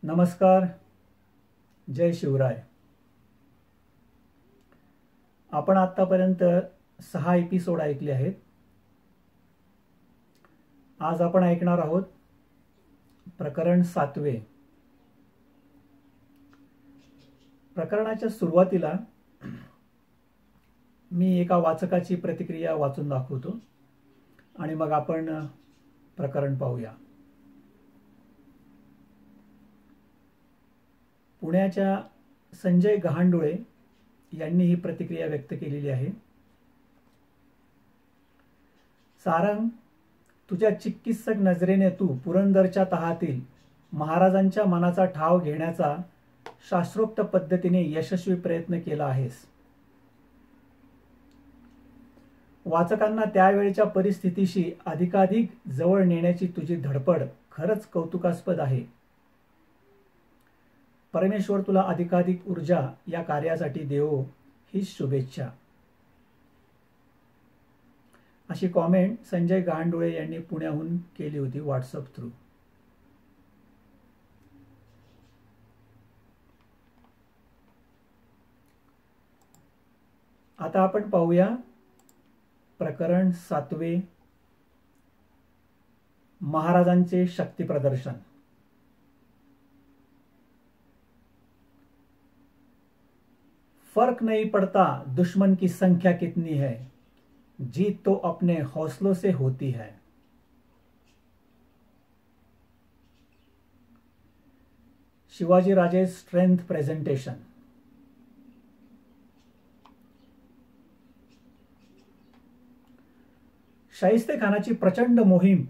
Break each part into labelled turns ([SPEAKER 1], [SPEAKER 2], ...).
[SPEAKER 1] नमस्कार. जय शिवराय. आपण आतापर्यंत 6 एपिसोड ऐकले आहेत. आज आपण ऐकणार आहोत प्रकरण 7. प्रकरणाच्या सुरुवातीला मी एका वाचकाची प्रतिक्रिया वाचून दाखवतो आणि मग आपण प्रकरण पाहूया. पुण्याच्या संजय गहांडुळे यांनी ही प्रतिक्रिया व्यक्त केलेली आहे. सारंग, तुझ्या चिकित्सक नजरेने तू पुरंदरच्या तहातील महाराजांच्या मनाचा ठाव घेण्याचा शास्त्रोक्त पद्धतीने यशस्वी प्रयत्न केला आहेस. वाचकांना त्यावेळच्या परिस्थितीशी अधिकाधिक जवळ नेण्याची तुझी धडपड खरंच कौतुकास्पद आहे. परमेश्वर तुला अधिकाधिक ऊर्जा या कार्यासाठी देवो, ही शुभेच्छा. अशी कॉमेंट संजय गहांडुळे यांनी पुण्याहून केली होती व्हॉट्सअप थ्रू. आता आपण पाहूया प्रकरण 7. महाराजांचे शक्ती प्रदर्शन. फर्क नहीं पड़ता दुश्मन की संख्या कितनी है, जीत तो अपने हौसलों से होती है. शिवाजी राजे स्ट्रेंथ प्रेझेंटेशन. शाहिस्ते खानाची प्रचंड मोहीम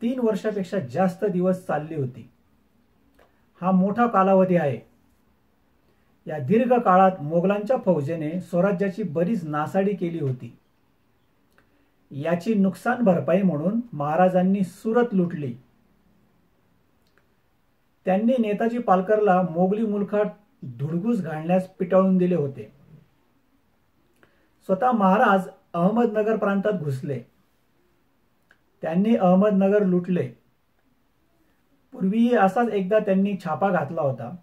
[SPEAKER 1] 3 वर्षापेक्षा जास्त दिवस चालली होती. हा मोठा कालावधी आहे. या दीर्घ काळात मोगलांच्या फौजेने स्वराज्याची बरीच नासाडी केली होती. याची नुकसान भरपाई म्हणून महाराजांनी सुरत लुटली. त्यांनी नेताजी पालकरला मोगली मुलखात धुडगूस घालण्यास पिटाळून दिले होते. स्वतः महाराज अहमदनगर प्रांतात घुसले. त्यांनी अहमदनगर लुटले. पूर्वीही असाच एकदा त्यांनी छापा घातला होता.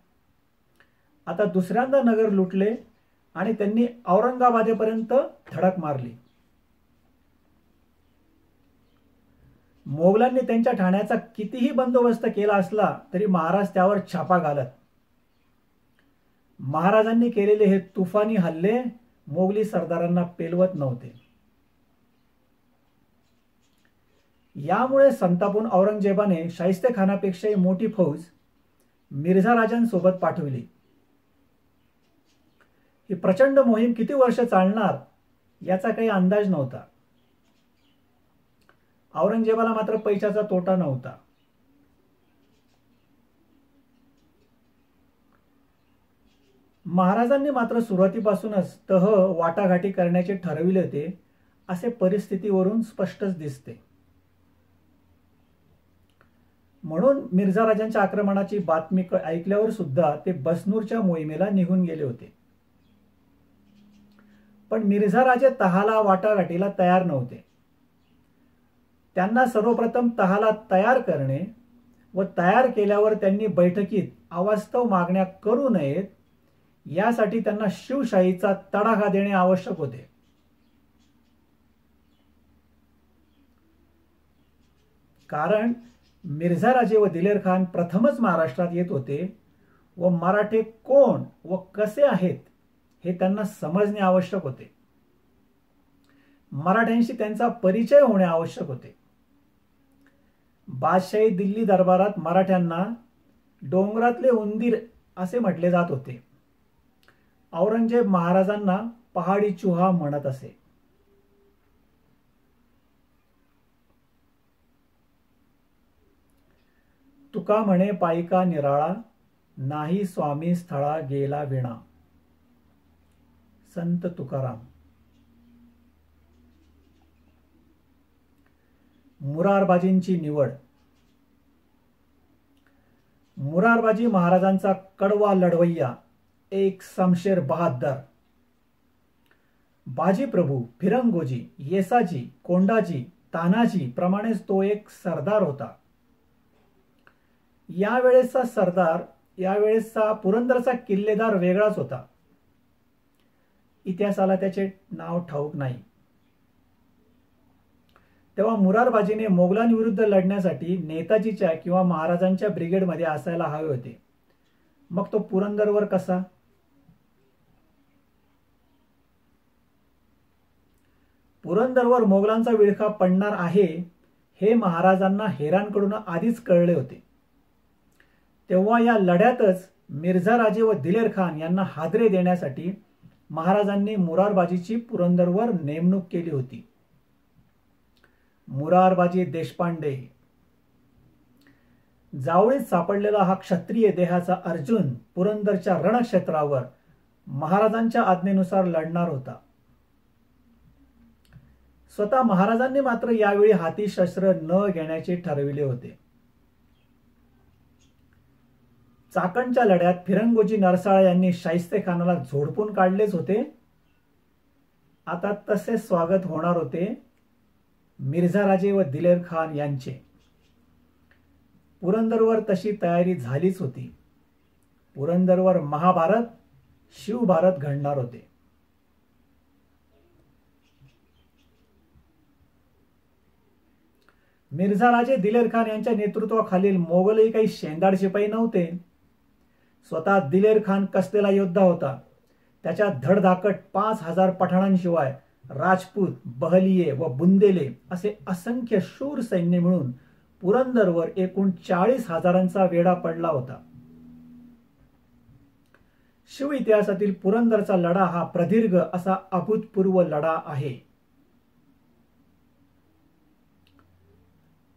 [SPEAKER 1] आता दुसऱ्यांदा नगर लुटले आणि त्यांनी औरंगाबादेपर्यंत धडक मारली. मोगलांनी त्यांच्या ठाण्याचा कितीही बंदोबस्त केला असला तरी महाराज त्यावर छापा घालत. महाराजांनी केलेले हे तुफानी हल्ले मोगली सरदारांना पेलवत नव्हते. यामुळे संतापून औरंगजेबाने शाहिस्ते खानापेक्षाही मोठी फौज मिर्झा राजांसोबत पाठवली. ही प्रचंड मोहीम किती वर्ष चालणार याचा काही अंदाज नव्हता. औरंगजेबाला मात्र पैशाचा तोटा नव्हता. महाराजांनी मात्र सुरुवातीपासूनच तह वाटाघाटी करण्याचे ठरविले होते असे परिस्थितीवरून स्पष्टच दिसते. म्हणून मिर्झा राजांच्या आक्रमणाची बातमी ऐकल्यावर सुद्धा ते बसनूरच्या मोहिमेला निघून गेले होते. पण मिर्झा राजे तहाला वाटाघाटीला तयार नव्हते. त्यांना सर्वप्रथम तहाला तयार करणे व तयार केल्यावर त्यांनी बैठकीत अवास्तव मागण्या करू नयेत यासाठी त्यांना शिवशाहीचा तडाखा देणे आवश्यक होते. कारण मिर्झा राजे व दिलेर खान प्रथमच महाराष्ट्रात येत होते व मराठे कोण व कसे आहेत हे त्यांना समजणे आवश्यक होते. मराठ्यांशी त्यांचा परिचय होणे आवश्यक होते. बादशाही दिल्ली दरबारात मराठ्यांना डोंगरातले उंदीर असे म्हटले जात होते. औरंगजेब महाराजांना पहाडी चुहा म्हणत असे. तुका म्हणे पायिका निराळा, नाही स्वामी स्थळा गेला विणा. संत तुकाराम. मुरारबाजींची निवड. मुरारबाजी महाराजांचा कडवा लढवय्या, एक शमशेर बहादर. बाजी प्रभू, फिरंगोजी, येसाजी, कोंडाजी, तानाजी प्रमाणेच तो एक सरदार होता. यावेळेसचा सरदार, यावेळेसचा पुरंदरचा किल्लेदार वेगळाच होता. इतिहासाला त्याचे नाव ठाऊक नाही. तेव्हा मुरारबाजीने मोगलांविरुद्ध लढण्यासाठी नेताजीच्या किंवा महाराजांच्या ब्रिगेडमध्ये असायला हवे होते. मग तो पुरंदरवर कसा? पुरंदरवर मोगलांचा विळखा पडणार आहे हे महाराजांना हेरांकडून आधीच कळले होते. तेव्हा या लढ्यातच मिर्झा राजे व दिलेर खान यांना हादरे देण्यासाठी महाराजांनी मुरारबाजीची पुरंदरवर नेमणूक केली होती. मुरारबाजी देशपांडे, जावळीत सापडलेला हा क्षत्रिय देहाचा अर्जुन पुरंदरच्या रणक्षेत्रावर महाराजांच्या आज्ञेनुसार लढणार होता. स्वतः महाराजांनी मात्र यावेळी हाती शस्त्र न घेण्याचे ठरविले होते. चाकणच्या लढ्यात फिरंगोजी नरसाळा यांनी शाहिस्तेखानाला झोडपून काढलेच होते. आता तसे स्वागत होणार होते मिर्झा राजे व दिलेर खान यांचे. पुरंदरवर तशी तयारी झालीच होती. पुरंदरवर महाभारत, शिवभारत घडणार होते. मिर्झा राजे दिलेर खान यांच्या नेतृत्वाखालील मोगलही काही शेंदाड शिपाई नव्हते. स्वतः दिलेर खान कसलेला योद्धा होता. त्याच्या धडधाकट 5,000 पठाणांशिवाय राजपूत, बहलिये व बुंदेले असे असंख्य शूर सैन्य मिळून पुरंदरवर एकूण 40,000चा वेढा पडला होता. शिव इतिहासातील पुरंदरचा लढा हा प्रदीर्घ असा अभूतपूर्व लढा आहे.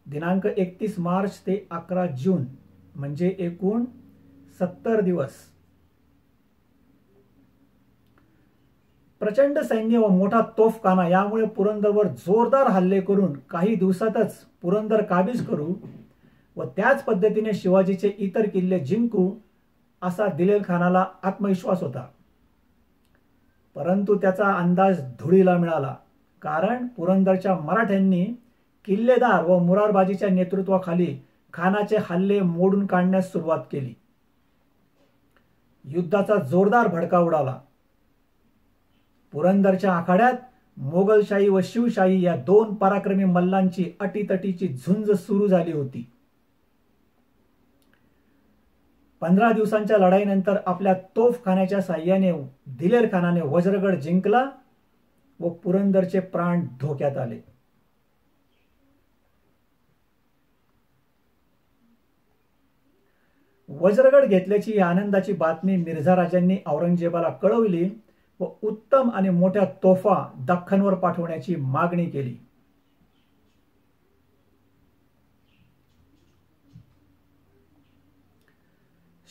[SPEAKER 1] दिनांक 31 मार्च ते 11 जून म्हणजे एकूण 70 दिवस. प्रचंड सैन्य व मोठा तोफखाना यामुळे पुरंदरवर जोरदार हल्ले करून काही दिवसातच पुरंदर काबीज करू व त्याच पद्धतीने शिवाजीचे इतर किल्ले जिंकू असा दिलेर खानाला आत्मविश्वास होता. परंतु त्याचा अंदाज धुळीला मिळाला. कारण पुरंदरच्या मराठ्यांनी किल्लेदार व मुरारबाजीच्या नेतृत्वाखाली खानाचे हल्ले मोडून काढण्यास सुरुवात केली. युद्धाचा जोरदार भडका उडाला. पुरंदरच्या आखाड्यात मोगलशाही व शिवशाही या दोन पराक्रमी मल्लांची अटीतटीची झुंज सुरू झाली होती. 15 दिवसांच्या लढाईनंतर आपल्या तोफखान्याच्या साह्याने दिलेर खानाने वज्रगड जिंकला व पुरंदरचे प्राण धोक्यात आले. वज्रगड घेतल्याची ही आनंदाची बातमी मिर्झा राजांनी औरंगजेबाला कळवली व उत्तम आणि मोठ्या तोफा दख्खनवर पाठवण्याची मागणी केली.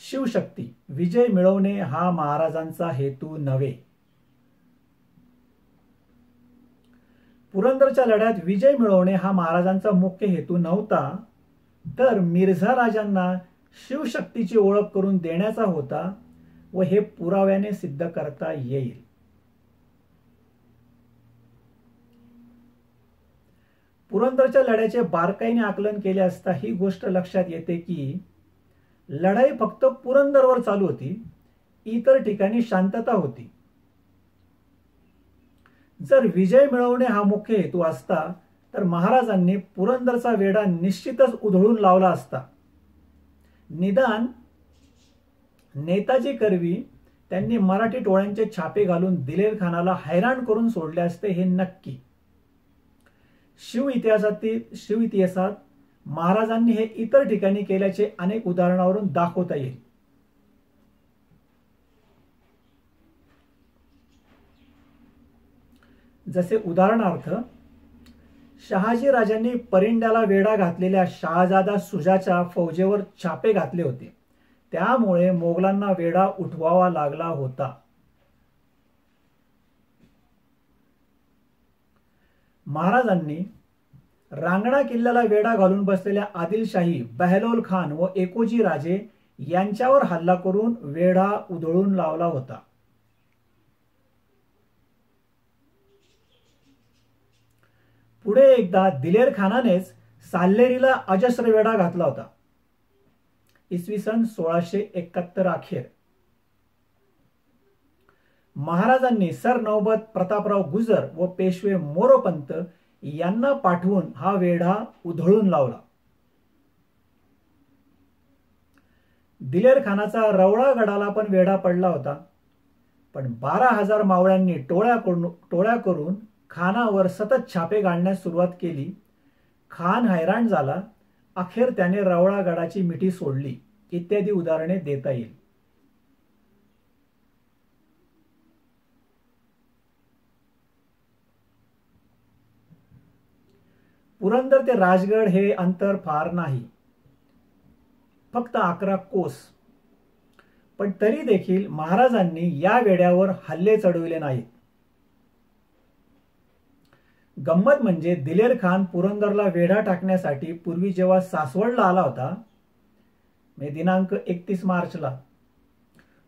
[SPEAKER 1] शिवशक्ती विजय मिळवणे हा महाराजांचा हेतू नव्हे. पुरंदरच्या लढ्यात विजय मिळवणे हा महाराजांचा मुख्य हेतू नव्हता, तर मिर्झा राजांना शिवशक्तीची ओळख करून देण्याचा होता व हे पुराव्याने सिद्ध करता येईल. पुरंदरच्या लढ्याचे बारकाईने आकलन केले असता ही गोष्ट लक्षात येते की लढाई फक्त पुरंदरवर चालू होती, इतर ठिकाणी शांतता होती. जर विजय मिळवणे हा मुख्य हेतू असता तर महाराजांनी पुरंदरचा वेढा निश्चितच उधळून लावला असता. निदान नेताजी करवी त्यांनी मराठी टोळ्यांचे छापे घालून दिलेर खानाला हैराण करून सोडले असते हे नक्की. शिव इतिहासात महाराजांनी हे इतर ठिकाणी केल्याचे अनेक उदाहरणावरून दाखवता येईल. जसे उदाहरणार्थ शहाजी राजांनी परिंड्याला वेढा घातलेल्या शहाजादा सुजाच्या फौजेवर छापे घातले होते. त्यामुळे मोगलांना वेढा उठवावा लागला होता. महाराजांनी रांगणा किल्ल्याला वेढा घालून बसलेल्या आदिलशाही, बहलोल खान व एकोजी राजे यांच्यावर हल्ला करून वेढा उधळून लावला होता. पुढे एकदा दिलेर खानानेच साल्हेरीला अजस्र वेढा घातला होता. इसवी सन 1671 अखेर महाराजांनी सरनौबत प्रतापराव गुजर व पेशवे मोरोपंत यांना पाठवून हा वेढा उधळून लावला. दिलेर खानाचा रवळा गडाला पण वेढा पडला होता, पण 12,000 मावळ्यांनी टोळ्या करून खानावर सतत छापे घालण्यास सुरुवात केली. खान हैराण झाला. अखेर त्याने रवळा गडाची मिठी सोडली. इत्यादी उदाहरणे देता येईल. पुरंदर ते राजगड हे अंतर फार नाही, फक्त 11 कोस. पण तरी देखील महाराजांनी या वेढ्यावर हल्ले चढविले नाहीत. गंमत म्हणजे दिलेर खान पुरंदरला वेढा टाकण्यासाठी पूर्वी जेव्हा सासवडला आला होता, दिनांक 31 मार्चला,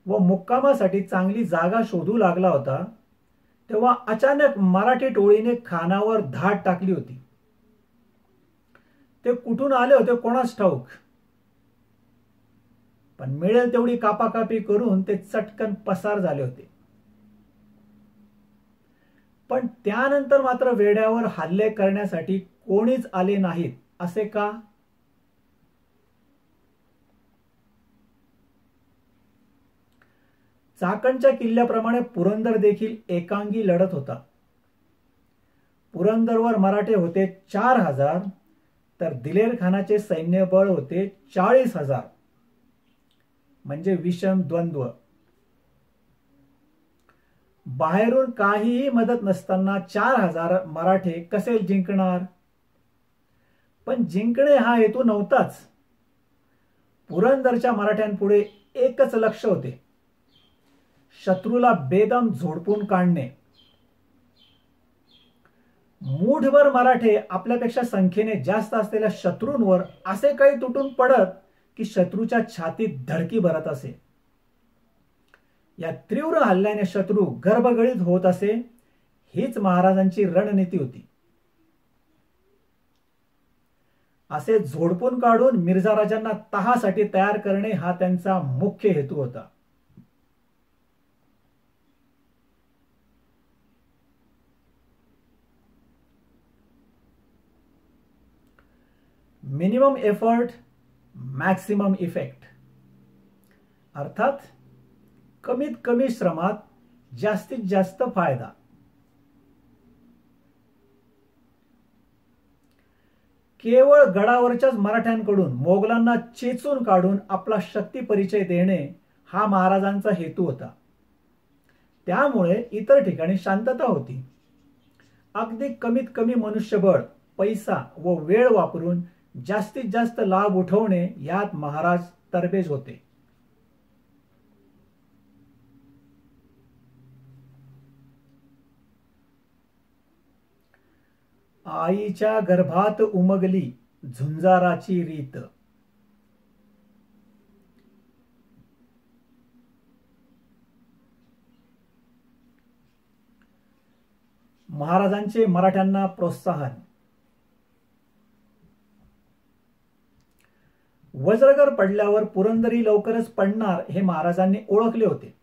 [SPEAKER 1] व मुक्कामासाठी चांगली जागा शोधू लागला होता, तेव्हा अचानक मराठी टोळीने खानावर धाड टाकली होती. ते कुठून आले होते कोणास ठाऊक, पण मिळेल तेवढी कापाकापी करून ते चटकन पसार झाले होते. पण त्यानंतर मात्र वेढ्यावर हल्ले करण्यासाठी कोणीच आले नाहीत. असे का? चाकणच्या किल्ल्याप्रमाणे पुरंदर देखील एकांगी लढत होता. पुरंदरवर मराठे होते 4,000, तर दिलेर खानाचे सैन्यबळ होते 40,000. म्हणजे विषम द्वंद्व. बाहेरून काहीही मदत नसताना 4,000 मराठे कसे जिंकणार? पण जिंकणे हा हेतू नव्हताच. पुरंदरच्या मराठ्यांपुढे एकच लक्ष्य होते, शत्रूला बेदम झोडपून काढणे. मूठभर मराठे आपल्यापेक्षा संख्येने जास्त असलेल्या शत्रूंवर असे काही तुटून पडत की शत्रूच्या छातीत धडकी भरत असे. या तीव्र हल्ल्याने शत्रू गर्भगळीत होत असे. हीच महाराजांची रणनीती होती. असे झोडपून काढून मिर्झा राजांना तहासाठी तयार करणे हा त्यांचा मुख्य हेतू होता. मिनिमम एफर्ट मॅक्सिमम इफेक्ट, अर्थात कमीत कमी श्रमात जास्तीत जास्त फायदा. केवळ गडावरच्याच मराठ्यांकडून मोगलांना चेचून काढून आपला शक्ती परिचय देणे हा महाराजांचा हेतू होता. त्यामुळे इतर ठिकाणी शांतता होती. अगदी कमीत कमी मनुष्यबळ, पैसा व वेळ वापरून जास्तीत जास्त लाभ उठवणे यात महाराज तरबेज होते. आईच्या गर्भात उमगली झुंजाराची रीत. महाराजांचे मराठ्यांना प्रोत्साहन. वज्रगर पडल्यावर पुरंदरी लवकरच पडणार हे महाराजांनी ओळखले होते.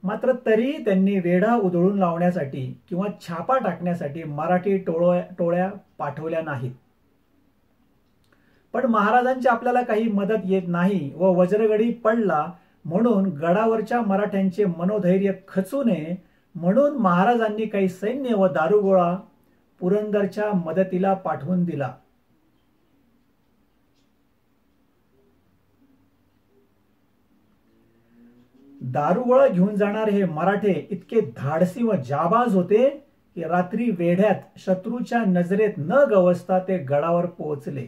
[SPEAKER 1] मात्र तरीही त्यांनी वेढा उधळून लावण्यासाठी किंवा छापा टाकण्यासाठी मराठी टोळ्या पाठवल्या नाहीत. पण महाराजांची आपल्याला काही मदत येत नाही व वज्रगडी पडला म्हणून गडावरच्या मराठ्यांचे मनोधैर्य खचू नये म्हणून महाराजांनी काही सैन्य व दारुगोळा पुरंदरच्या मदतीला पाठवून दिला. दारुगोळा घेऊन जाणारे हे मराठे इतके धाडसी व जाबाज होते की रात्री वेढ्यात शत्रूच्या नजरेत न गवसता ते गडावर पोहोचले.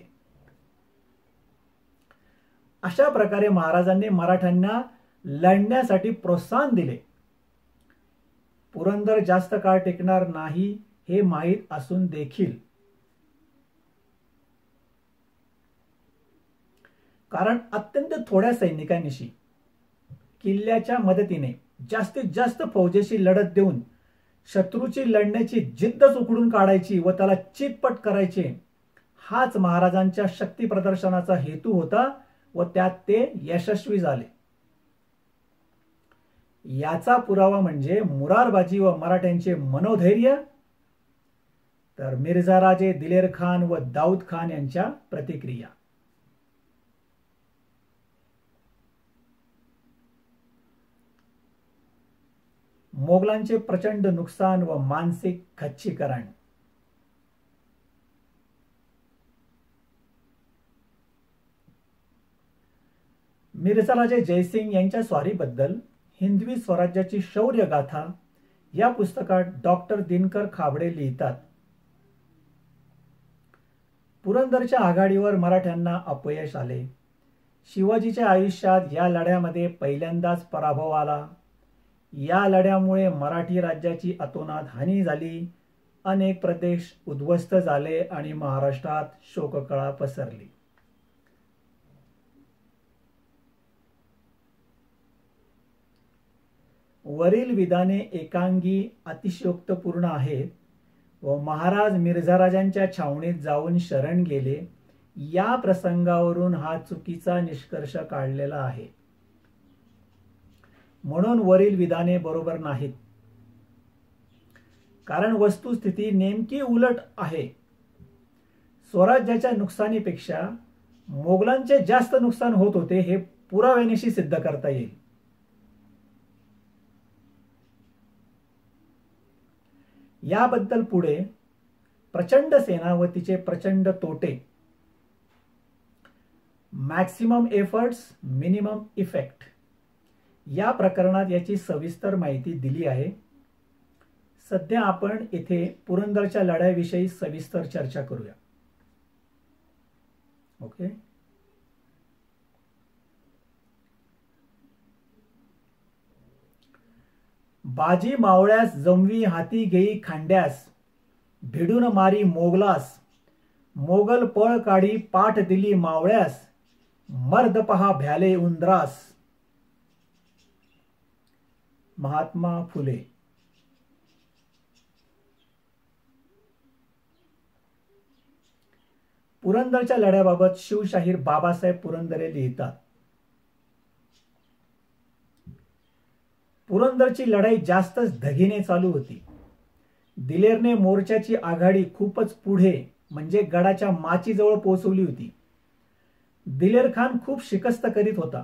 [SPEAKER 1] अशा प्रकारे महाराजांनी मराठ्यांना लढण्यासाठी प्रोत्साहन दिले. पुरंदर जास्त काळ टिकणार नाही हे माहीत असून देखील, कारण अत्यंत थोड्या सैनिकांनिशी किल्ल्याच्या मदतीने जास्तीत जास्त फौजेशी लढत देऊन शत्रूची लढण्याची जिद्दच उखडून काढायची व त्याला चितपट करायचे हाच महाराजांच्या शक्ती प्रदर्शनाचा हेतू होता व त्यात ते यशस्वी झाले. याचा पुरावा म्हणजे मुरारबाजी व मराठ्यांचे मनोधैर्य, तर मिर्झा राजे दिलेर खान व दाऊद खान यांच्या प्रतिक्रिया. मोगलांचे प्रचंड नुकसान व मानसिक खच्चीकरण. मिर्झा राजे जयसिंग यांच्या स्वारीबद्दल हिंदवी स्वराज्याची शौर्य गाथा या पुस्तकात डॉक्टर दिनकर खाबडे लिहितात. पुरंदरच्या आघाडीवर मराठ्यांना अपयश आले. शिवाजीच्या आयुष्यात या लढ्यामध्ये पहिल्यांदाच पराभव आला. या लढ्यामुळे मराठी राज्याची अतोनात हानी झाली. अनेक प्रदेश उद्ध्वस्त झाले आणि महाराष्ट्रात शोककळा पसरली. वरील विधाने एकांगी अतिशयोक्तपूर्ण आहेत व महाराज मिर्झा राजांच्या छावणीत जाऊन शरण गेले या प्रसंगावरून हा चुकीचा निष्कर्ष काढलेला आहे. म्हणून वरील विधाने बरोबर नाहीत. कारण वस्तुस्थिती नेमकी उलट आहे. स्वराज्याच्या नुकसानीपेक्षा मोगलांचे जास्त नुकसान होत होते हे पुराव्यानिशी सिद्ध करता येईल. याबद्दल पुढे प्रचंड सेना व तिचे प्रचंड तोटे, मॅक्सिमम एफर्ट्स मिनिमम इफेक्ट या प्रकरणात याची सविस्तर माहिती दिली आहे. सध्या आपण येथे पुरंदरच्या लढ्याविषयी सविस्तर चर्चा करूया. ओके. बाजी मावळ्यास जमवी हाती घेई खांड्यास, भिडून मारी मोगलास, मोगल पळ काढी पाठ दिली मावळ्यास, मर्द पहा भ्याले उंदरास. महात्मा फुले. पुरंदरच्या लढ्याबाबत शिवशाहीर बाबासाहेब पुरंदरे लिहितात. पुरंदरची लढाई जास्तच धगीने चालू होती. दिलेरने मोर्चाची आघाडी खूपच पुढे म्हणजे गडाच्या माचीजवळ पोहोचवली होती. दिलेर खान खूप शिकस्त करीत होता,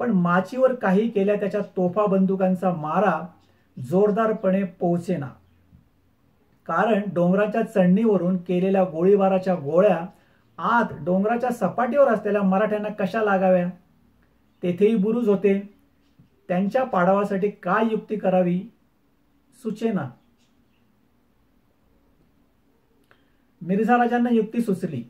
[SPEAKER 1] पण माचीवर काही केल्या त्याच्या तोफा बंदुकांचा मारा जोरदारपणे पोहोचेना. कारण डोंगराच्या चढणीवरून केलेल्या गोळीबाराच्या गोळ्या आत डोंगराच्या सपाटीवर असलेल्या मराठ्यांना कशा लागाव्या. तेथेही बुरुज होते. त्यांच्या पाडावासाठी काय युक्ती करावी सुचेना. मिर्झा राजांना युक्ती सुचली.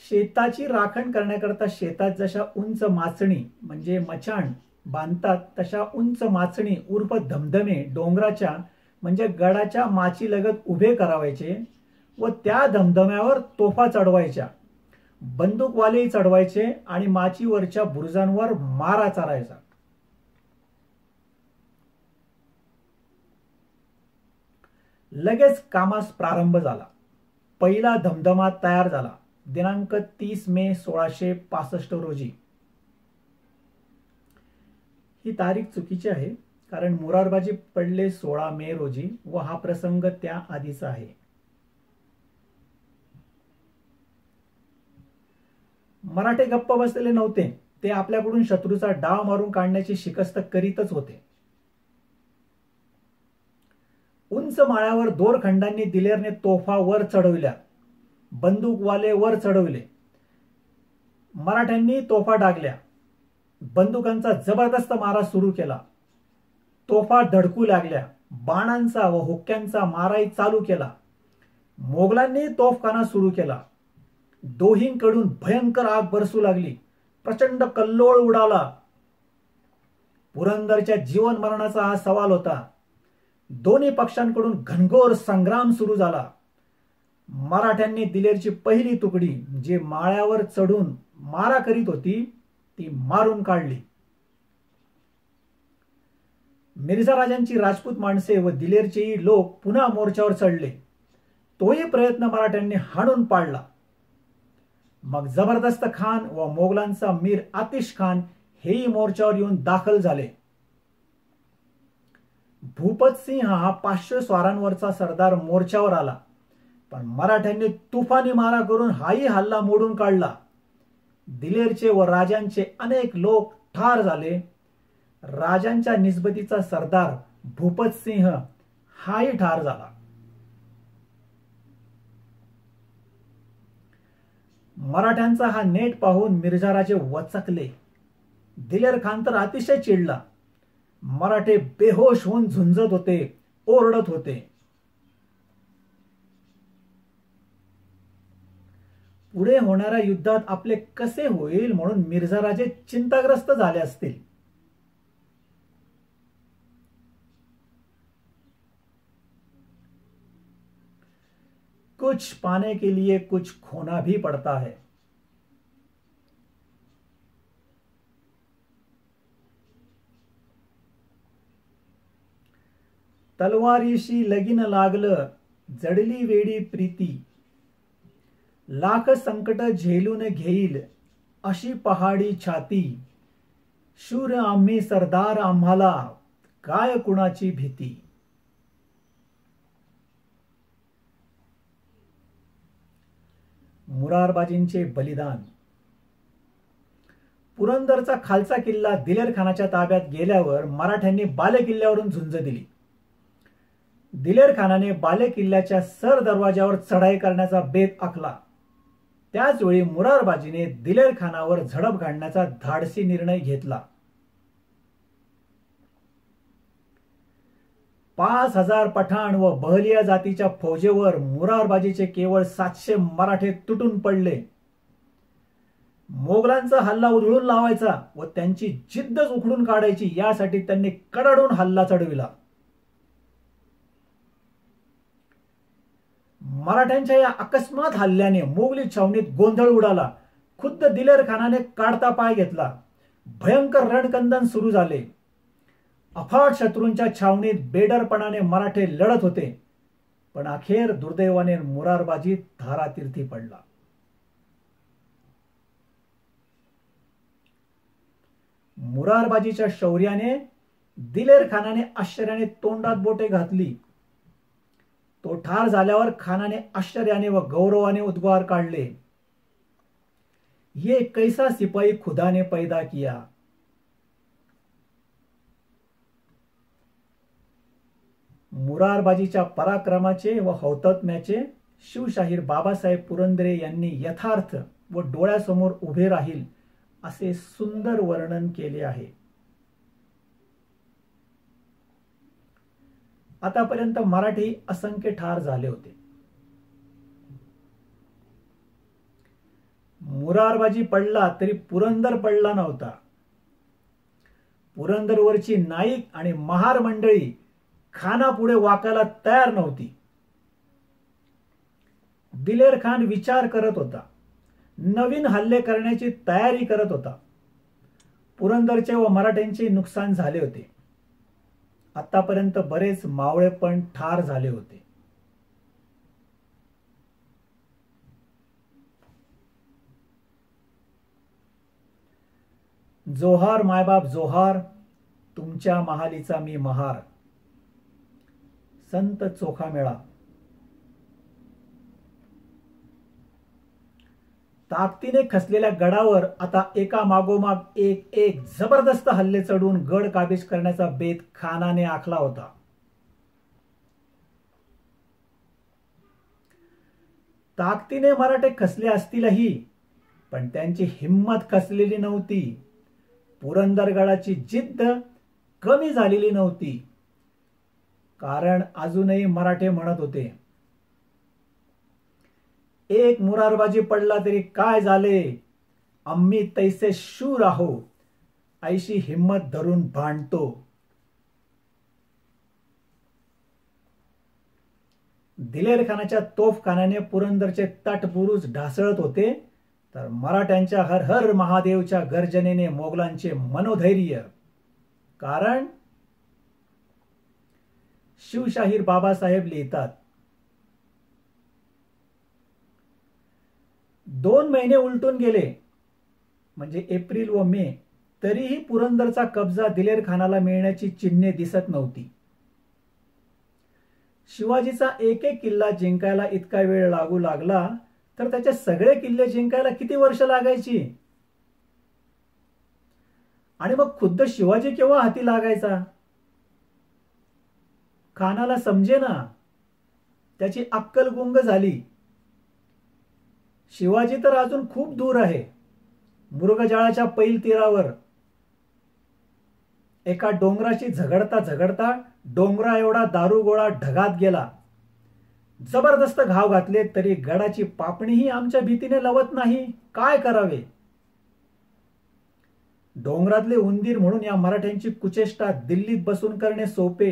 [SPEAKER 1] शेताची राखण करण्याकरता शेतात जशा उंच माचणी म्हणजे मचाण बांधतात तशा उंच माचणी उर्फ धमधमे डोंगराच्या म्हणजे गडाच्या माची लगत उभे करावायचे व त्या धमधम्यावर तोफा चढवायच्या, बंदूकवालेही चढवायचे आणि माचीवरच्या बुरुजांवर मारा चारायचा. लगेच कामास प्रारंभ झाला. पहिला धमधमा तयार झाला दिनांक 30 मे 1665 रोजी. ही तारीख चुकीची आहे कारण मुरारबाजी पडले 16 मे रोजी व हा प्रसंग त्या आधीचा आहे. मराठे गप्प बसलेले नव्हते. ते आपल्याकडून शत्रूचा डाव मारून काढण्याची शिकस्त करीतच होते. उंच माळ्यावर दोरखंडांनी दिलेरने तोफा वर चढविल्या, बंदूकवाले वर चढवले. मराठ्यांनी तोफा डागल्या. बंदुकांचा जबरदस्त मारा सुरू केला. तोफा धडकू लागल्या. बाणांचा व हुक्क्यांचा माराही चालू केला. मोगलांनी तोफखाना सुरू केला. दोहींकडून भयंकर आग बरसू लागली. प्रचंड कल्लोळ उडाला. पुरंदरच्या जीवन मरणाचा हा सवाल होता. दोन्ही पक्षांकडून घनघोर संग्राम सुरू झाला. मराठ्यांनी दिलेरची पहिली तुकडी जी माळ्यावर चढून मारा करीत होती ती मारून काढली. मिर्झा राजांची राजपूत माणसे व दिलेरचेही लोक पुन्हा मोर्चावर चढले. तोही प्रयत्न मराठ्यांनी हाणून पाडला. मग जबरदस्त खान व मोगलांचा मीर आतिश खान हेही मोर्चावर येऊन दाखल झाले. भूपत सिंह हा 500 स्वारांवरचा सरदार मोर्चावर आला, पण मराठ्यांनी तुफानी मारा करून हाही हल्ला मोडून काढला. दिलेरचे व राजांचे अनेक लोक ठार झाले. राजांच्या निस्बतीचा सरदार भूपत सिंह हाही ठार झाला. मराठ्यांचा हा नेट पाहून मिर्झाराजे वचकले. दिलेर खान तर अतिशय चिडला. मराठे बेहोश होऊन झुंजत होते, ओरडत होते. पुढे होणाऱ्या युद्धात आपले कसे होईल म्हणून मिर्झाराजे चिंताग्रस्त झाले असतील. कुछ पाने के लिए कुछ खोना भी पड़ता है. तलवारीशी लगीन लागलं, जडली वेडी प्रीती. लाख संकट झेलून घेईल अशी पहाडी छाती. शूर आम्ही सरदार आम्हाला, काय कुणाची भीती. मुरारबाजींचे बलिदान. पुरंदरचा खालचा किल्ला दिलेर खानाच्या ताब्यात गेल्यावर मराठ्यांनी बाले किल्ल्यावरून झुंज दिली. दिलेर खानाने बाले किल्ल्याच्या सर दरवाजावर चढाई करण्याचा बेत आखला. त्याच वेळी मुरारबाजीने दिलेर खानावर झडप घालण्याचा धाडसी निर्णय घेतला. 5000 पठाण व बहलिया जातीच्या फौजेवर मुरारबाजीचे केवळ 700 मराठे तुटून पडले. मोगलांचा हल्ला उधळून लावायचा व त्यांची जिद्दच उखडून काढायची यासाठी त्यांनी कडाडून हल्ला चढविला. मराठ्यांच्या या अकस्मात हल्ल्याने मोगली छावणीत गोंधळ उडाला. खुद्द दिलेर खानाने काढता पाय घेतला. भयंकर रणकंदन सुरू झाले. अफाट शत्रूंच्या छावणीत बेडरपणाने मराठे लढत होते, पण अखेर दुर्दैवाने मुरारबाजी धारातीर्थी पडला. मुरारबाजीच्या शौर्याने दिलेर खानाने आश्चर्याने तोंडात बोटे घातली. तो ठार झाल्यावर खानाने आश्चर्याने व गौरवाने उद्गार काढले, ये कैसा सिपाही खुदा ने पैदा किया. मुरारबाजीच्या पराक्रमाचे व हौतात्म्याचे शिवशाहीर बाबासाहेब पुरंदरे यांनी यथार्थ व डोळ्यासमोर उभे राहील असे सुंदर वर्णन केले आहे. आतापर्यंत मराठी असंख्य ठार झाले होते. मुरारबाजी पडला तरी पुरंदर पडला नव्हता. पुरंदरवरची नाईक आणि महार मंडळी खानापुढे वाकायला तयार नव्हती. दिलेर खान विचार करत होता, नवीन हल्ले करण्याची तयारी करत होता. पुरंदरचे व मराठ्यांचे नुकसान झाले होते. आतापर्यंत बरेच मावळे पण ठार झाले होते. जोहार मायबाप जोहार, तुमच्या महालीचा मी महार. संत चोखामेळा. ताकदीने खसलेल्या गडावर आता एका मागोमाग एक जबरदस्त हल्ले चढून गड काबीज करण्याचा बेत खानाने आखला होता. ताकदीने मराठे खसले असतीलही, पण त्यांची हिंमत खसलेली नव्हती. पुरंदरगडाची जिद्द कमी झालेली नव्हती. कारण अजूनही मराठे म्हणत होते, एक मुरारबाजी पडला तरी काय झाले, आम्ही तैसे शूर आहो, ऐशी हिम्मत धरून भांडतो. दिलेर खानाच्या तोफखान्याने पुरंदरचे तटबुरुज ढासळत होते, तर मराठ्यांच्या हर हर महादेवच्या गर्जनेने मोगलांचे मनोधैर्य. कारण शिवशाहीर बाबासाहेब लिहितात, 2 महिने उलटून गेले म्हणजे एप्रिल व मे, तरीही पुरंदरचा कब्जा दिलेर खानाला मिळण्याची चिन्हे दिसत नव्हती. शिवाजीचा एक एक किल्ला जिंकायला इतका वेळ लागू लागला तर त्याचे सगळे किल्ले जिंकायला किती वर्ष लागायची? आणि मग खुद्द शिवाजी केव्हा हाती लागायचा? खानाला समजेना, त्याची अक्कल गुंग झाली. शिवाजी तर अजून खूप दूर आहे, मृगजळाच्या पैल तीरावर. एका डोंगराशी झगडता झगडता डोंगरा एवढा दारुगोळा ढगात गेला. जबरदस्त घाव घातले तरी गडाची पापणीही आमच्या भीतीने लवत नाही. काय करावे? डोंगरातले उंदीर म्हणून या मराठ्यांची कुचेष्टा दिल्लीत बसून करणे सोपे,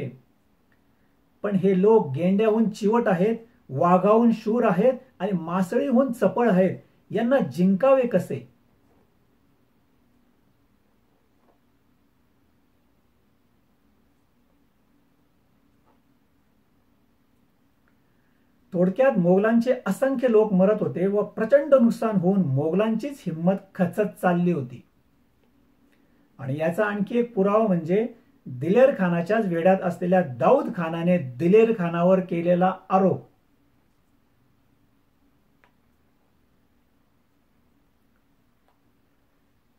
[SPEAKER 1] पण हे लोक गेंड्याहून चिवट आहेत, वाघाहून शूर आहेत आणि मासळीहून चपळ आहेत. यांना जिंकावे कसे? थोडक्यात मोगलांचे असंख्य लोक मरत होते व प्रचंड नुकसान होऊन मोगलांचीच हिंमत खचत चालली होती. आणि याचा आणखी एक पुरावा म्हणजे दिलेर खानाच्याच वेढ्यात असलेल्या दाऊद खानाने दिलेर खानावर केलेला आरोप.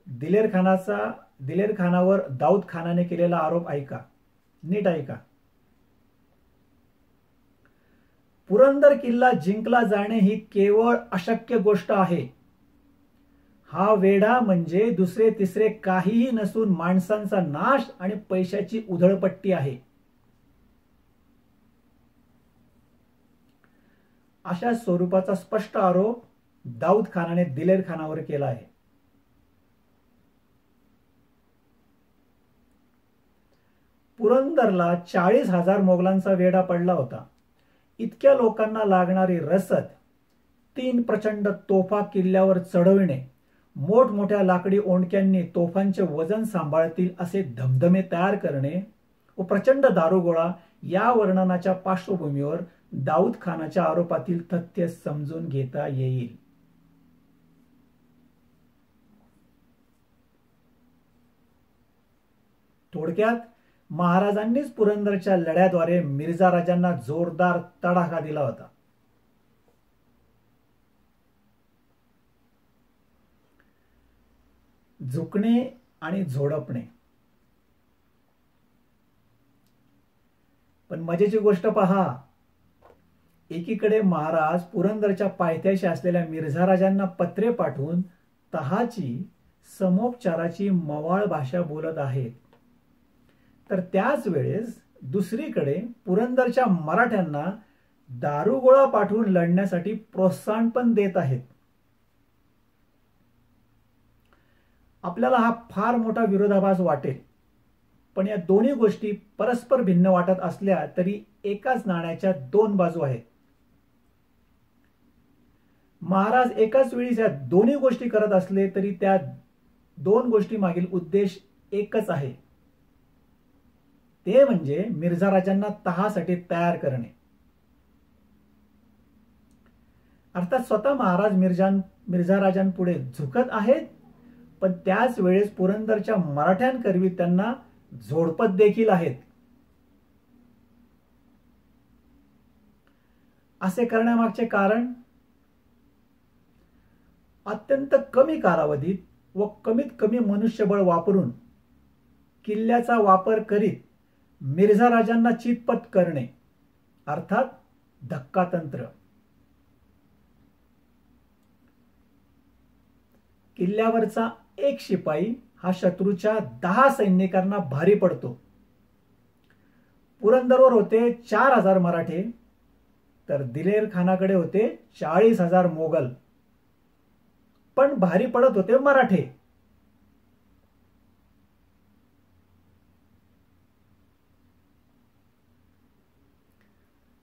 [SPEAKER 1] दिलेर खानावर दाऊद खानाने केलेला आरोप ऐका, नीट ऐका. पुरंदर किल्ला जिंकला जाणे ही केवळ अशक्य गोष्ट आहे. हा वेढा म्हणजे दुसरे तिसरे काहीही नसून माणसांचा नाश आणि पैशाची उधळपट्टी आहे. अशा स्वरूपाचा स्पष्ट आरोप दाऊद खानाने दिलेर खानावर केला आहे. पुरंदरला 40,000 मोगलांचा वेढा पडला होता. इतक्या लोकांना लागणारी रसद, 3 प्रचंड तोफा किल्ल्यावर चढविणे, मोठमोठ्या लाकडी ओंडक्यांनी तोफांचे वजन सांभाळतील असे धमधमे तयार करणे व प्रचंड दारुगोळा या वर्णनाच्या पार्श्वभूमीवर दाऊद खानाच्या आरोपातील तथ्य समजून घेता येईल. थोडक्यात महाराजांनीच पुरंदरच्या लढ्याद्वारे मिर्झा राजांना जोरदार तडाखा दिला होता. झुकणे आणि झोडपणे. पण मजेची गोष्ट पहा, एकीकडे महाराज पुरंदरच्या पायथ्याशी असलेल्या मिर्झा राजांना पत्रे पाठवून तहाची समोपचाराची मवाळ भाषा बोलत आहेत, तर त्याच वेळेस दुसरीकडे पुरंदरच्या मराठ्यांना दारुगोळा पाठवून लढण्यासाठी प्रोत्साहन पण देत आहेत. आपल्याला हा फार मोठा विरोधाभास वाटेल, पण या दोन्ही गोष्टी परस्पर भिन्न वाटत असल्या तरी एकाच नाण्याच्या 2 बाजू आहेत. महाराज एकाच वेळी या दोन्ही गोष्टी करत असले तरी त्या 2 गोष्टी मागील उद्देश एकच आहे, ते म्हणजे मिर्झा राजांना तहासाठी तयार करणे. अर्थात स्वतः महाराज मिर्झा राजांपुढे झुकत आहेत, पण त्याच वेळेस पुरंदरच्या मराठ्यांकरवी त्यांना झोडपत देखील आहेत. असे करण्यामागचे कारण अत्यंत कमी कालावधीत व कमीत कमी मनुष्यबळ वापरून किल्ल्याचा वापर करीत मिर्झा राजांना चितपट करणे, अर्थात धक्कातंत्र. किल्ल्यावरचा एक शिपाई हा शत्रूच्या 10 सैनिकांना भारी पडतो. पुरंदरवर होते 4,000 मराठे, तर दिलेर खानाकडे होते 40,000 मोगल, पण भारी पडत होते मराठे.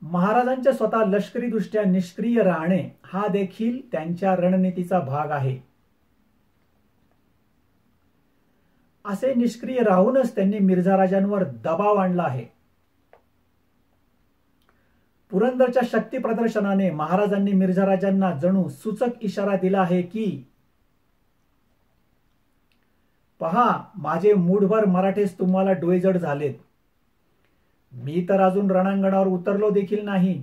[SPEAKER 1] महाराजांच्या स्वतः लष्करी दृष्ट्या निष्क्रिय राहणे हा देखील त्यांच्या रणनीतीचा भाग आहे. असे निष्क्रिय राहूनच त्यांनी मिर्झा राजांवर दबाव आणला आहे. पुरंदरच्या शक्ती प्रदर्शनाने महाराजांनी मिर्झाराजांना जणू सूचक इशारा दिला आहे की पहा, माझे मूठभर मराठेच तुम्हाला डोईजड झालेत. मी तर अजून रणांगणावर उतरलो देखील नाही.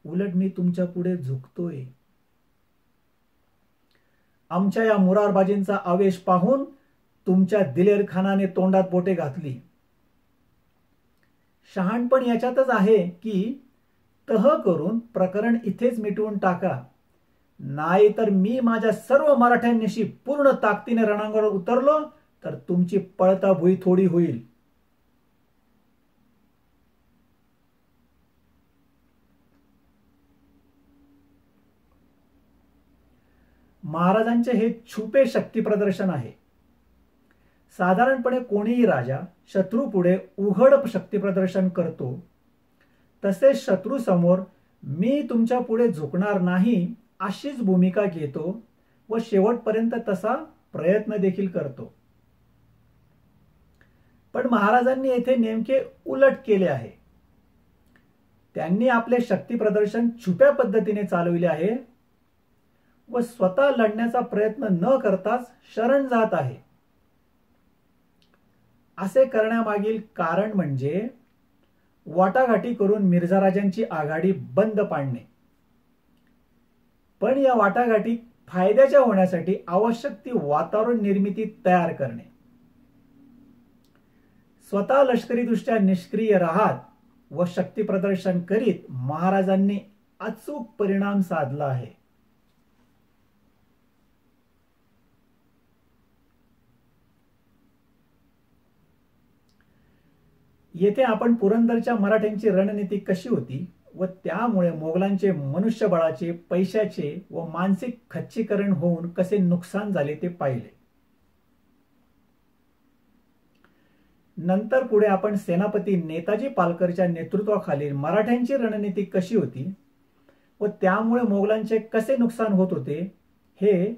[SPEAKER 1] उलट मी तुमच्या पुढे झुकतोय. आमच्या या मुरारबाजींचा आवेश पाहून तुमच्या दिलेर खानाने तोंडात बोटे घातली. शहाणपण याच्यातच आहे की तह करून प्रकरण इथेच मिटवून टाका, नाही तर मी माझ्या सर्व मराठ्यांनिशी पूर्ण ताकदीने रणांगणावर उतरलो तर तुमची पळता भुई थोडी होईल. महाराजांचे हे छुपे शक्ती प्रदर्शन आहे. साधारणपणे कोणीही राजा शत्रू पुढे उघड शक्ती प्रदर्शन करतो, तसेच शत्रू समोर मी तुमच्या पुढे झुकणार नाही अशीच भूमिका घेतो व शेवटपर्यंत तसा प्रयत्न देखील करतो. पण महाराजांनी येथे नेमके उलट केले आहे. त्यांनी आपले शक्ती प्रदर्शन छुप्या पद्धतीने चालविले आहे व स्वतः लढण्याचा प्रयत्न न करताच शरण जात आहे. असे करण्यामागील कारण म्हणजे वाटाघाटी करून मिर्झाराजांची आघाडी बंद पाडणे. पण या वाटाघाटी फायद्याच्या होण्यासाठी आवश्यक ती वातावरण निर्मिती तयार करणे. स्वतः लष्करीदृष्ट्या निष्क्रिय राहत व शक्ती प्रदर्शन करीत महाराजांनी अचूक परिणाम साधला आहे. येथे आपण पुरंदरच्या मराठ्यांची रणनीती कशी होती व त्यामुळे मोगलांचे मनुष्यबळाचे, पैशाचे व मानसिक खच्चीकरण होऊन कसे नुकसान झाले ते पाहिले. नंतर पुढे आपण सेनापती नेताजी पालकरच्या नेतृत्वाखालील मराठ्यांची रणनीती कशी होती व त्यामुळे मोगलांचे कसे नुकसान होत होते हे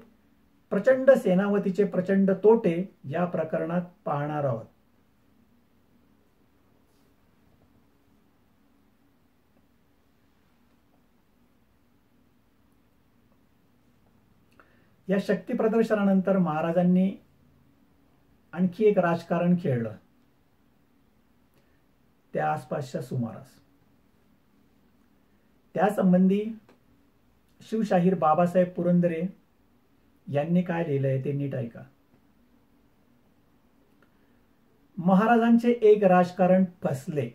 [SPEAKER 1] प्रचंड सेनापतीचे प्रचंड तोटे या प्रकरणात पाहणार आहोत. या शक्ती प्रदर्शनानंतर महाराजांनी आणखी एक राजकारण खेळलं. त्या आसपासच्या सुमारास त्यासंबंधी शिवशाहीर बाबासाहेब पुरंदरे यांनी काय लिहिलंय ते नीट ऐका. महाराजांचे एक राजकारण फसले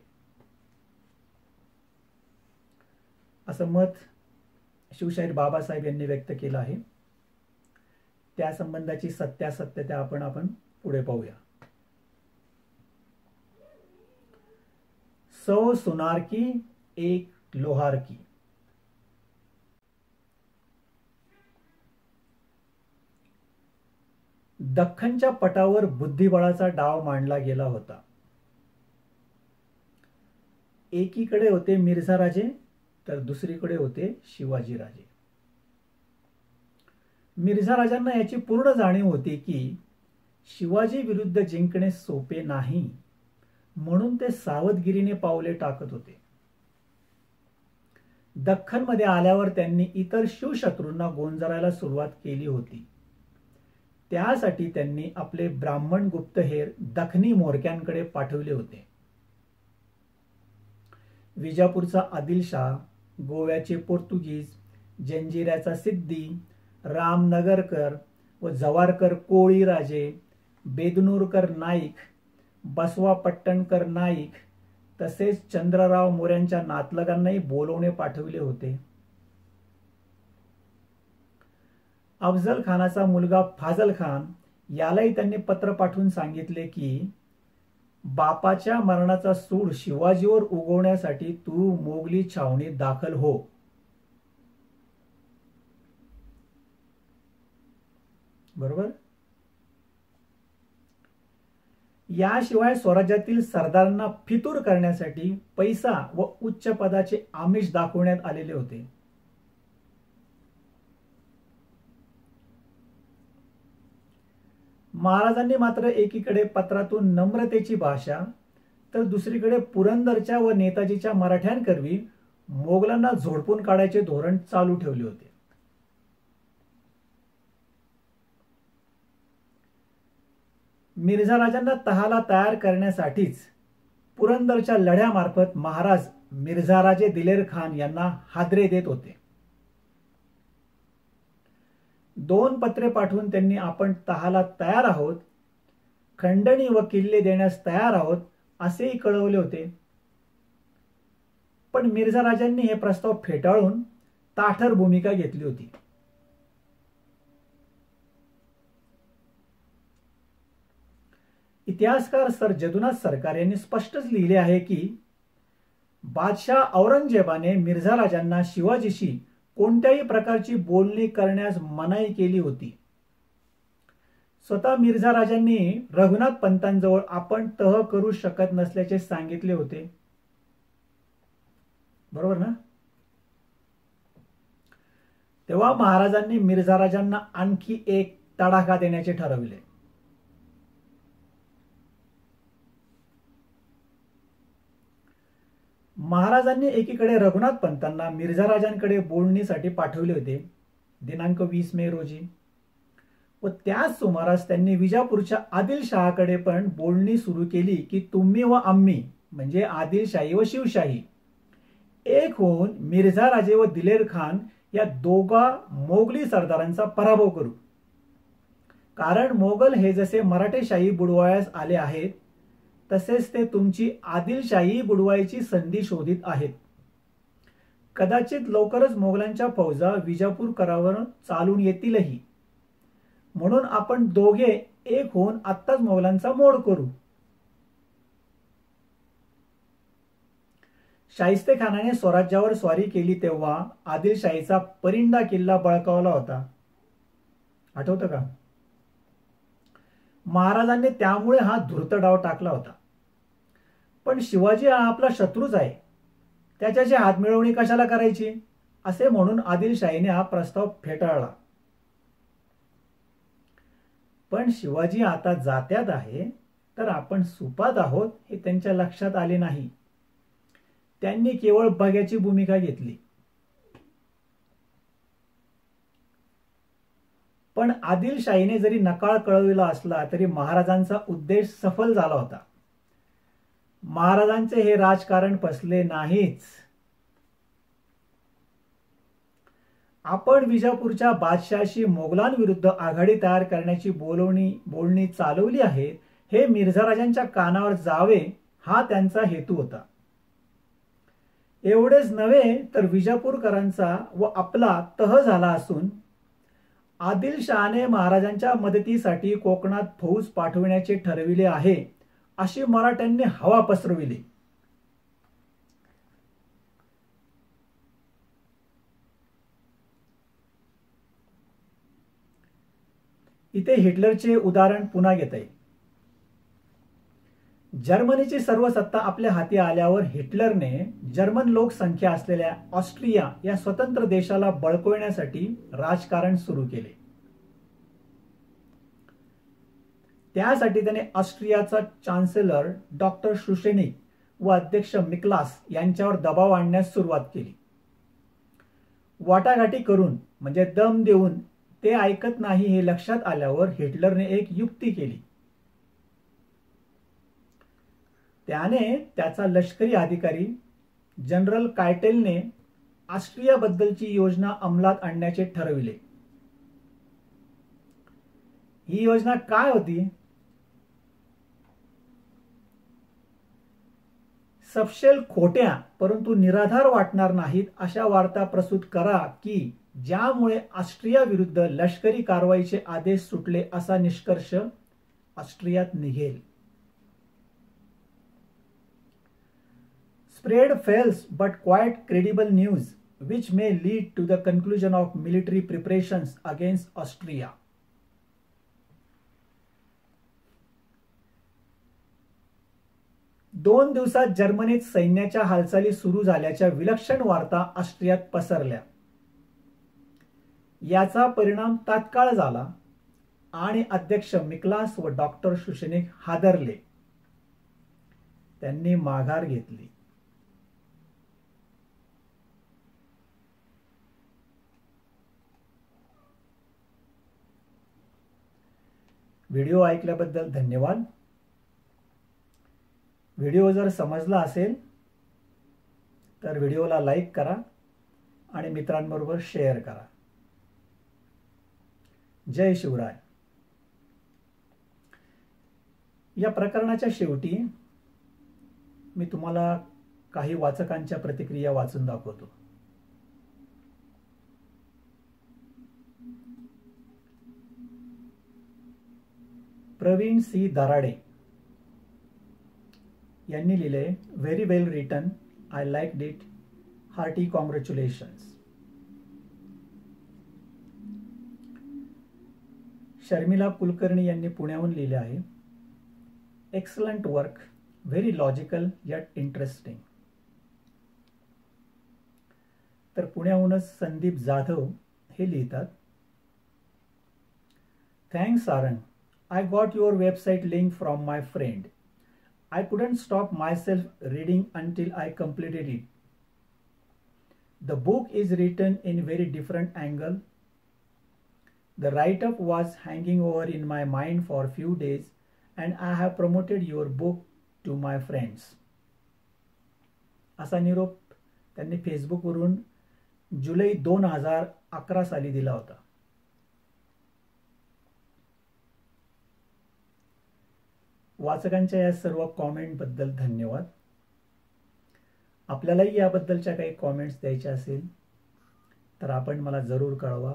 [SPEAKER 1] असं मत शिवशाहीर बाबासाहेब यांनी व्यक्त केलं आहे. त्या संबंधाची सत्यासत्यता आपण पुढे पाहूया. सौ सुनार की एक लोहार की. दख्खनच्या पटावर बुद्धिबळाचा डाव मांडला गेला होता. एकीकडे होते मिर्झाराजे तर दुसरीकडे होते शिवाजीराजे. मिर्झाराजांना याची पूर्ण जाणीव होती की शिवाजी विरुद्ध जिंकणे सोपे नाही, म्हणून ते सावधगिरीने पावले टाकत होते. दख्खनमध्ये आल्यावर त्यांनी इतर शिवशत्रूंना गोंजरायला सुरुवात केली होती. त्यासाठी त्यांनी आपले ब्राह्मण गुप्तहेर दखनी म्होरक्यांकडे पाठवले होते. विजापूरचा आदिलशाह, गोव्याचे पोर्तुगीज, जंजिऱ्याचा सिद्दी, रामनगरकर व जवारकर कोळी राजे, बेदनूरकर नाईक, बसवा पट्टणकर नाईक तसेच चंद्रराव मोऱ्यांच्या नातलगांनाही बोलवणे पाठविले होते. अफजल खानाचा मुलगा फाजल खान यालाही त्यांनी पत्र पाठवून सांगितले की बापाच्या मरणाचा सूड शिवाजीवर उगवण्यासाठी तू मोगली छावणीत दाखल हो. बरोबर. याशिवाय स्वराज्यातील सरदारांना फितूर करण्यासाठी पैसा व उच्च पदाचे आमिष दाखवण्यात आलेले होते. महाराजांनी मात्र एकीकडे पत्रातून नम्रतेची भाषा तर दुसरीकडे पुरंदरच्या व नेताजीच्या मराठ्यांकरवी मोगलांना झोडपून काढायचे धोरण चालू ठेवले होते. मिर्झा राजांना तहाला तयार करण्यासाठीच पुरंदरच्या लढ्यामार्फत महाराज मिर्झाराजे दिलेर खान यांना हादरे देत होते. 2 पत्रे पाठवून त्यांनी आपण तहाला तयार आहोत, खंडणी व किल्ले देण्यास तयार आहोत असेही कळवले होते. पण मिर्झा राजांनी हे प्रस्ताव फेटाळून ताठर भूमिका घेतली होती. इतिहासकार सर जदुनाथ सरकार यांनी स्पष्टच लिहिले आहे की बादशाह औरंगजेबाने मिर्झा राजांना शिवाजीशी कोणत्याही प्रकारची बोलणी करण्यास मनाई केली होती. स्वतः मिर्झा राजांनी रघुनाथ पंतांजवळ आपण तह करू शकत नसल्याचे सांगितले होते. बरोबर ना? तेव्हा महाराजांनी मिर्झा राजांना आणखी एक तडाखा देण्याचे ठरविले. महाराजांनी एकीकडे रघुनाथ पंतांना मिर्झा राजांकडे बोलणीसाठी पाठवले होते दिनांक 20 मे रोजी, व त्याच सुमारास त्यांनी विजापूरच्या आदिलशहाकडे पण बोलणी सुरू केली की तुम्ही व आम्ही म्हणजे आदिलशाही व शिवशाही एक होऊन मिर्झा राजे व दिलेर खान या दोघा मोगली सरदारांचा पराभव करू. कारण मोगल हे जसे मराठेशाही बुडवायास आले आहेत तसेच ते तुमची आदिलशाही बुडवायची संधी शोधित आहेत. कदाचित लवकरच मोगलांच्या फौजा विजापूर करावर चालून येतीलही. म्हणून आपण दोघे एक होऊन आत्ताच मोगलांचा मोड करू. शाहिस्ते खानाने स्वराज्यावर स्वारी केली तेव्हा आदिलशाहीचा परिंडा किल्ला बळकावला होता, आठवतं का? महाराजांनी त्यामुळे हा धूर्त डाव टाकला होता. पण शिवाजी हा आपला शत्रूच आहे, त्याच्याशी हातमिळवणी कशाला करायची असे म्हणून आदिलशाहीने हा प्रस्ताव फेटाळला. पण शिवाजी आता जात्यात आहे तर आपण सुपात आहोत हे त्यांच्या लक्षात आले नाही. त्यांनी केवळ बघ्याची भूमिका घेतली. पण आदिलशाहीने जरी नकार कळविला असला तरी महाराजांचा उद्देश सफल झाला होता. महाराजांचे हे राजकारण फसले नाहीच. आपण विजापूरच्या बादशाहाशी मोगलांविरुद्ध आघाडी तयार करण्याची बोलणी चालवली आहे हे मिर्झा राजांच्या कानावर जावे हा त्यांचा हेतू होता. एवढेच नव्हे तर विजापूरकरांचा व आपला तह झाला असून आदिलशहाने महाराजांच्या मदतीसाठी कोकणात फौज पाठविण्याचे ठरविले आहे अशी मराठ्यांनी हवा पसरविली. इथे हिटलरचे उदाहरण पुन्हा घेता येईल. जर्मनीची सर्व सत्ता आपल्या हाती आल्यावर हिटलरने जर्मन लोकसंख्या असलेल्या ऑस्ट्रिया या स्वतंत्र देशाला बळकवण्यासाठी राजकारण सुरू केले. त्यासाठी त्याने ऑस्ट्रियाचा चान्सेलर डॉक्टर शुशेनिक व अध्यक्ष मिक्लास यांच्यावर दबाव आणण्यास सुरुवात केली. वाटाघाटी करून म्हणजे दम देऊन ते ऐकत नाही हे लक्षात आल्यावर हिटलरने एक युक्ती केली. त्याने त्याचा लष्करी अधिकारी जनरल कायटेलने ऑस्ट्रियाबद्दलची योजना अंमलात आणण्याचे ठरविले. ही योजना काय होती? सपशेल खोट्या परंतु निराधार वाटणार नाहीत अशा वार्ता प्रस्तुत करा की ज्यामुळे ऑस्ट्रिया विरुद्ध लष्करी कारवाईचे आदेश सुटले असा निष्कर्ष ऑस्ट्रियात निघेल. Spread false but quite credible news which may lead to the conclusion of military preparations against Austria. दोन दिवसात जर्मनीत सैन्याच्या हालचाली सुरू झाल्याच्या विलक्षण वार्ता ऑस्ट्रियात पसरल्या. याचा परिणाम तात्काळ झाला आणि अध्यक्ष मिक्लास व डॉक्टर शुशेनिक हादरले. त्यांनी माघार घेतली. व्हिडिओ ऐकल्याबद्दल धन्यवाद. व्हिडिओ जर समजला असेल तर व्हिडिओला लाईक करा आणि मित्रांबरोबर शेअर करा. जय शिवराय. या प्रकरणाच्या शेवटी मी तुम्हाला काही वाचकांच्या प्रतिक्रिया वाचून दाखवतो. प्रवीण सी दराडे यांनी लिहिले, very well written, I liked it, hearty congratulations. Sharmila Kulkarni यांनी पुण्याहून लिहिले आहे, excellent work, very logical yet interesting. तर पुण्याहूनच संदीप जाधव हे लिहितात, thanks Sarang, I got your website link from my friend. I couldn't stop myself reading until I completed it. The book is written in very different angle. The write-up was hanging over in my mind for a few days and I have promoted your book to my friends. असा निरोप त्यांनी फेसबुकवरून जुलै 2011 साली दिला होता. वाचकांच्या या सर्व कॉमेंटबद्दल धन्यवाद. आपल्यालाही याबद्दलच्या काही कॉमेंट्स द्यायच्या असेल तर आपण मला जरूर कळवा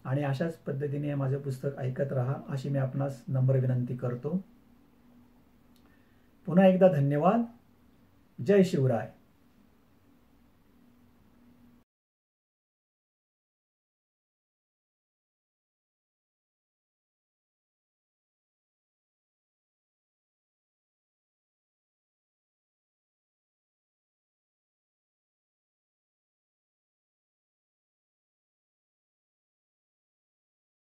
[SPEAKER 1] आणि अशाच पद्धतीने माझे पुस्तक ऐकत राहा अशी मी आपणास नम्र विनंती करतो. पुन्हा एकदा धन्यवाद. जय शिवराय.